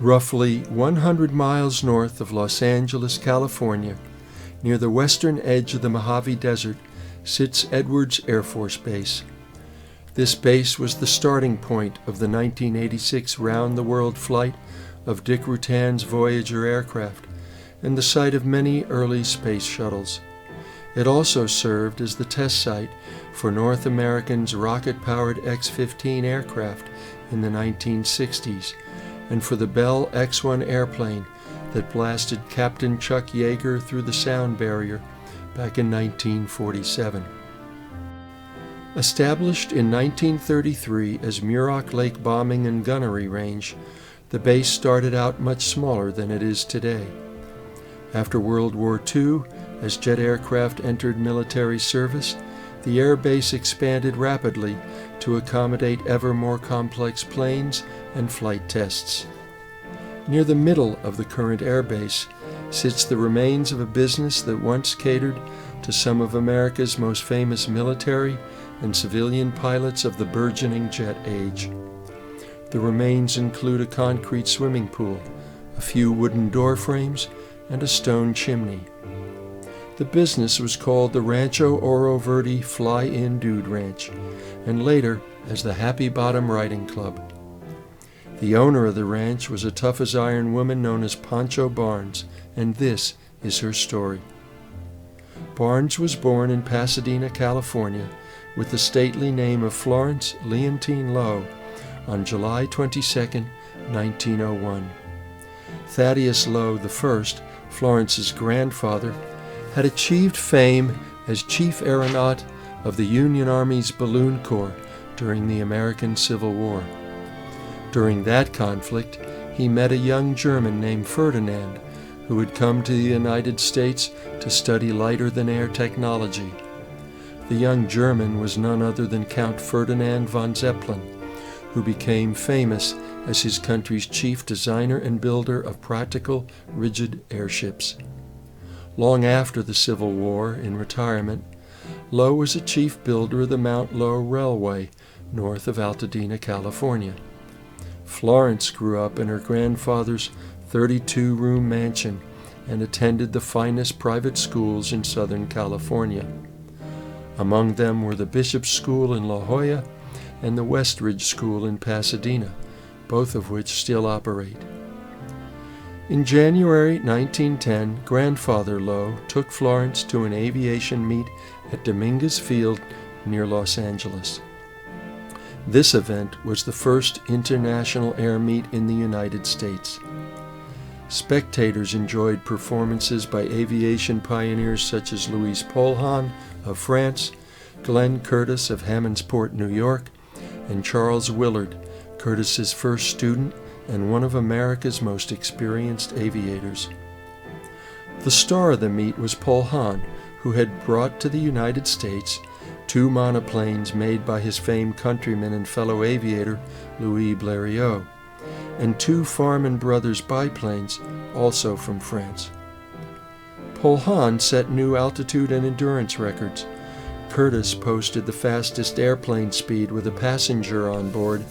Roughly 100 miles north of Los Angeles, California, near the western edge of the Mojave Desert, sits Edwards Air Force Base. This base was the starting point of the 1986 round-the-world flight of Dick Rutan's Voyager aircraft and the site of many early space shuttles. It also served as the test site for North American's rocket-powered X-15 aircraft in the 1960s and for the Bell X-1 airplane that blasted Captain Chuck Yeager through the sound barrier back in 1947. Established in 1933 as Muroc Lake Bombing and Gunnery Range, the base started out much smaller than it is today. After World War II, as jet aircraft entered military service, the air base expanded rapidly to accommodate ever more complex planes and flight tests. Near the middle of the current air base sits the remains of a business that once catered to some of America's most famous military and civilian pilots of the burgeoning jet age. The remains include a concrete swimming pool, a few wooden door frames, and a stone chimney. The business was called the Rancho Oro Verde Fly-In Dude Ranch, and later as the Happy Bottom Riding Club. The owner of the ranch was a tough-as-iron woman known as Pancho Barnes, and this is her story. Barnes was born in Pasadena, California, with the stately name of Florence Leontine Lowe on July 22, 1901. Thaddeus Lowe I, Florence's grandfather, had achieved fame as chief aeronaut of the Union Army's Balloon Corps during the American Civil War. During that conflict, he met a young German named Ferdinand, who had come to the United States to study lighter-than-air technology. The young German was none other than Count Ferdinand von Zeppelin, who became famous as his country's chief designer and builder of practical, rigid airships. Long after the Civil War, in retirement, Lowe was a chief builder of the Mount Lowe Railway, north of Altadena, California. Florence grew up in her grandfather's 32-room mansion and attended the finest private schools in Southern California. Among them were the Bishop's School in La Jolla and the Westridge School in Pasadena, both of which still operate. In January 1910, Grandfather Lowe took Florence to an aviation meet at Dominguez Field near Los Angeles. This event was the first international air meet in the United States. Spectators enjoyed performances by aviation pioneers such as Louis Paulhan of France, Glenn Curtiss of Hammondsport, New York, and Charles Willard, Curtiss's first student and one of America's most experienced aviators. The star of the meet was Paulhan, who had brought to the United States 2 monoplanes made by his famed countryman and fellow aviator Louis Blériot, and 2 Farman Brothers biplanes, also from France. Paulhan set new altitude and endurance records. Curtiss posted the fastest airplane speed with a passenger on board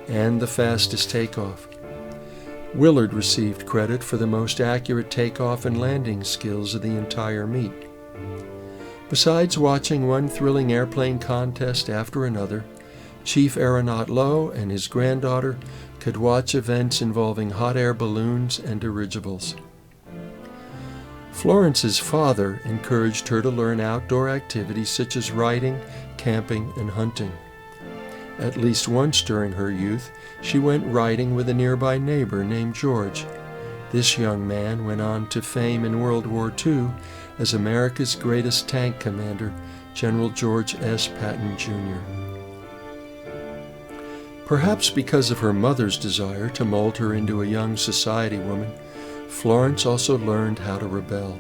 and the fastest takeoff. Willard received credit for the most accurate takeoff and landing skills of the entire meet. Besides watching one thrilling airplane contest after another, Chief Aeronaut Lowe and his granddaughter could watch events involving hot air balloons and dirigibles. Florence's father encouraged her to learn outdoor activities such as riding, camping, and hunting. At least once during her youth, she went riding with a nearby neighbor named George. This young man went on to fame in World War II as America's greatest tank commander, General George S. Patton, Jr. Perhaps because of her mother's desire to mold her into a young society woman, Florence also learned how to rebel.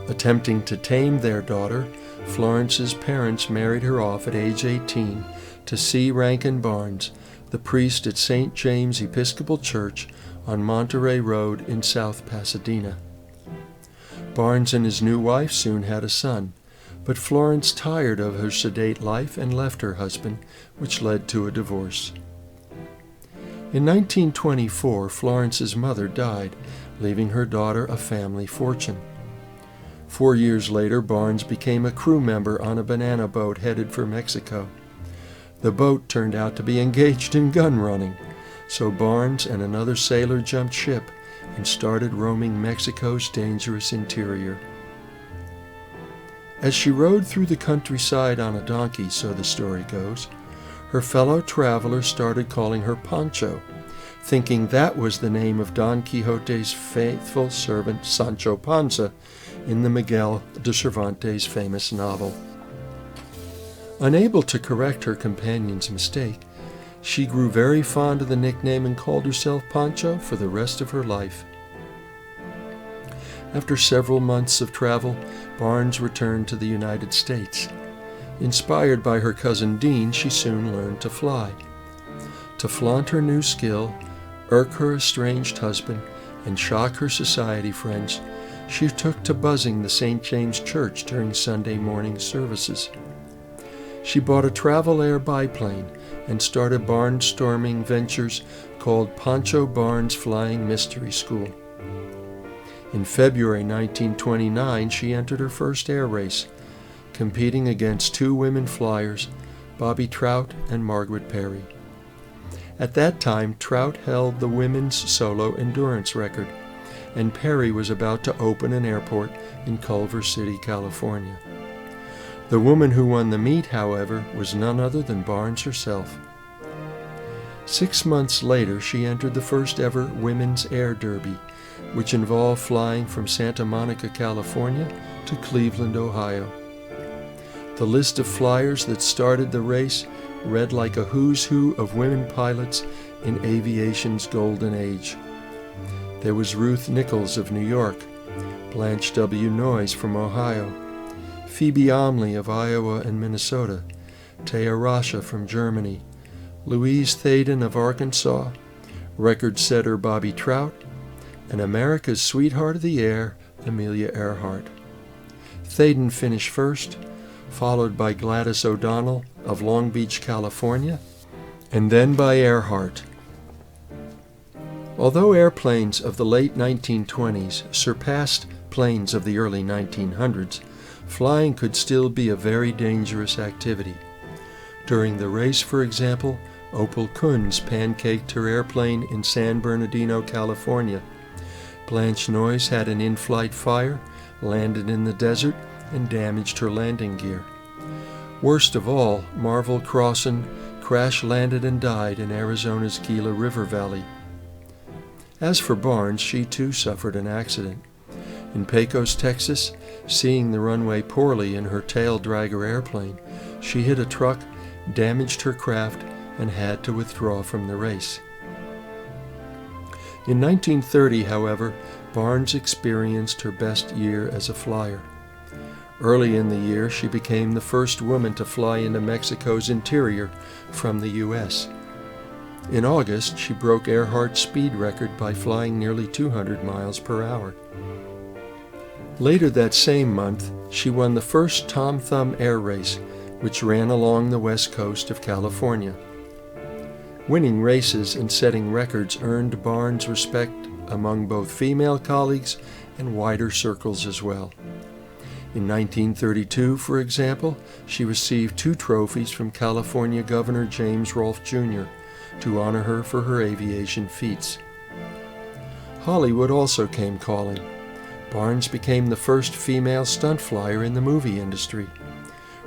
Attempting to tame their daughter, Florence's parents married her off at age 18 to C. Rankin Barnes, the priest at St. James Episcopal Church on Monterey Road in South Pasadena. Barnes and his new wife soon had a son, but Florence tired of her sedate life and left her husband, which led to a divorce. In 1924, Florence's mother died, leaving her daughter a family fortune. 4 years later, Barnes became a crew member on a banana boat headed for Mexico. The boat turned out to be engaged in gun running, so Barnes and another sailor jumped ship and started roaming Mexico's dangerous interior. As she rode through the countryside on a donkey, so the story goes, her fellow travelers started calling her Pancho, thinking that was the name of Don Quixote's faithful servant Sancho Panza in the Miguel de Cervantes' famous novel. Unable to correct her companion's mistake, she grew very fond of the nickname and called herself Pancho for the rest of her life. After several months of travel, Barnes returned to the United States. Inspired by her cousin Dean, she soon learned to fly. To flaunt her new skill, irk her estranged husband, and shock her society friends, she took to buzzing the St. James Church during Sunday morning services. She bought a Travel Air biplane and started barnstorming ventures called Pancho Barnes Flying Mystery School. In February 1929, she entered her first air race, competing against 2 women flyers, Bobby Trout and Margaret Perry. At that time, Trout held the women's solo endurance record, and Perry was about to open an airport in Culver City, California. The woman who won the meet, however, was none other than Barnes herself. 6 months later, she entered the first ever Women's Air Derby, which involved flying from Santa Monica, California to Cleveland, Ohio. The list of flyers that started the race read like a who's who of women pilots in aviation's golden age. There was Ruth Nichols of New York, Blanche W. Noyes from Ohio, Phoebe Omley of Iowa and Minnesota, Taya Rasha from Germany, Louise Thaden of Arkansas, record setter Bobby Trout, and America's sweetheart of the air, Amelia Earhart. Thaden finished first, followed by Gladys O'Donnell of Long Beach, California, and then by Earhart. Although airplanes of the late 1920s surpassed planes of the early 1900s, flying could still be a very dangerous activity. During the race, for example, Opal Kunz pancaked her airplane in San Bernardino, California. Blanche Noyes had an in-flight fire, landed in the desert, and damaged her landing gear. Worst of all, Marvel Crossan crash-landed and died in Arizona's Gila River Valley. As for Barnes, she too suffered an accident. In Pecos, Texas, seeing the runway poorly in her tail-dragger airplane, she hit a truck, damaged her craft, and had to withdraw from the race. In 1930, however, Barnes experienced her best year as a flyer. Early in the year, she became the first woman to fly into Mexico's interior from the U.S. In August, she broke Earhart's speed record by flying nearly 200 miles per hour. Later that same month, she won the first Tom Thumb air race, which ran along the west coast of California. Winning races and setting records earned Barnes respect among both female colleagues and wider circles as well. In 1932, for example, she received 2 trophies from California Governor James Rolfe Jr. to honor her for her aviation feats. Hollywood also came calling. Barnes became the first female stunt flyer in the movie industry,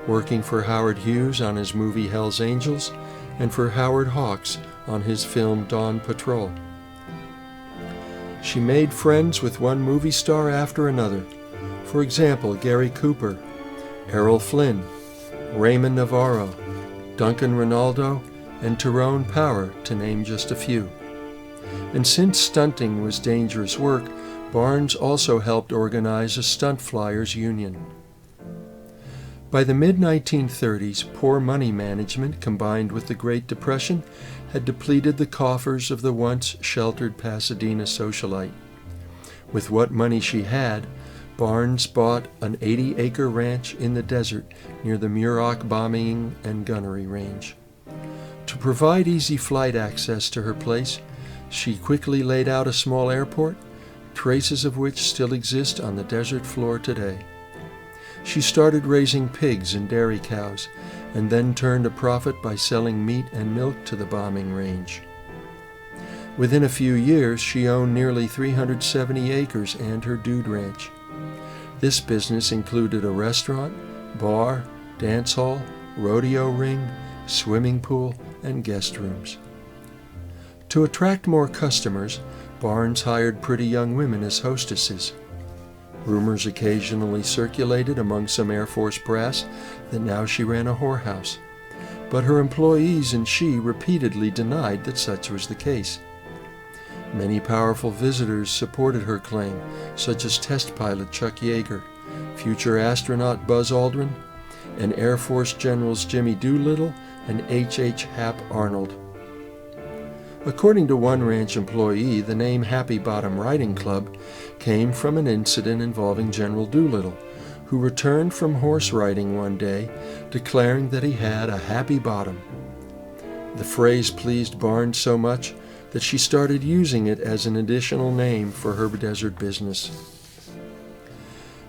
working for Howard Hughes on his movie Hell's Angels and for Howard Hawks on his film Dawn Patrol. She made friends with one movie star after another. For example, Gary Cooper, Errol Flynn, Raymond Navarro, Duncan Ronaldo, and Tyrone Power, to name just a few. And since stunting was dangerous work, Barnes also helped organize a stunt flyers union. By the mid-1930s, poor money management combined with the Great Depression had depleted the coffers of the once sheltered Pasadena socialite. With what money she had, Barnes bought an 80-acre ranch in the desert near the Muroc bombing and gunnery range. To provide easy flight access to her place, she quickly laid out a small airport, traces of which still exist on the desert floor today. She started raising pigs and dairy cows, and then turned a profit by selling meat and milk to the bombing range. Within a few years, she owned nearly 370 acres and her dude ranch. This business included a restaurant, bar, dance hall, rodeo ring, swimming pool, and guest rooms. To attract more customers, Barnes hired pretty young women as hostesses. Rumors occasionally circulated among some Air Force brass that now she ran a whorehouse, but her employees and she repeatedly denied that such was the case. Many powerful visitors supported her claim, such as test pilot Chuck Yeager, future astronaut Buzz Aldrin, and Air Force Generals Jimmy Doolittle and H. Hap Arnold. According to one ranch employee, the name Happy Bottom Riding Club came from an incident involving General Doolittle, who returned from horse riding one day, declaring that he had a happy bottom. The phrase pleased Barnes so much that she started using it as an additional name for her desert business.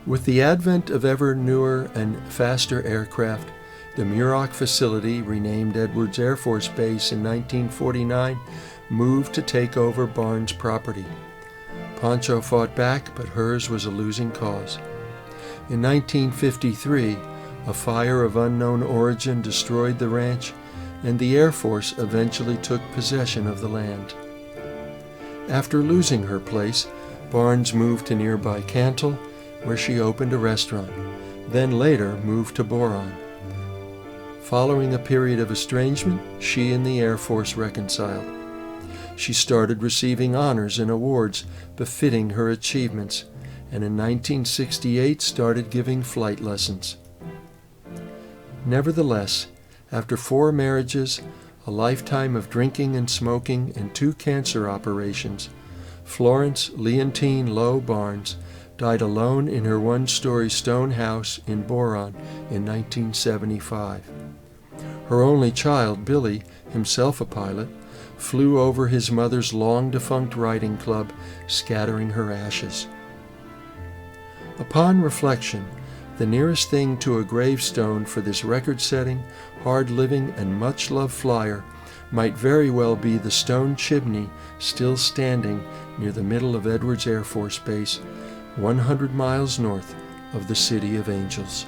With the advent of ever newer and faster aircraft, the Muroc facility, renamed Edwards Air Force Base in 1949, moved to take over Barnes' property. Pancho fought back, but hers was a losing cause. In 1953, a fire of unknown origin destroyed the ranch, and the Air Force eventually took possession of the land. After losing her place, Barnes moved to nearby Cantle, where she opened a restaurant, then later moved to Boron. Following a period of estrangement, she and the Air Force reconciled. She started receiving honors and awards befitting her achievements, and in 1968 started giving flight lessons. Nevertheless, after 4 marriages, a lifetime of drinking and smoking, and 2 cancer operations, Florence Leontine Lowe Barnes died alone in her 1-story stone house in Boron in 1975. Her only child, Billy, himself a pilot, flew over his mother's long-defunct riding club, scattering her ashes. Upon reflection, the nearest thing to a gravestone for this record-setting, hard-living, and much-loved flyer might very well be the stone chimney still standing near the middle of Edwards Air Force Base, 100 miles north of the City of Angels.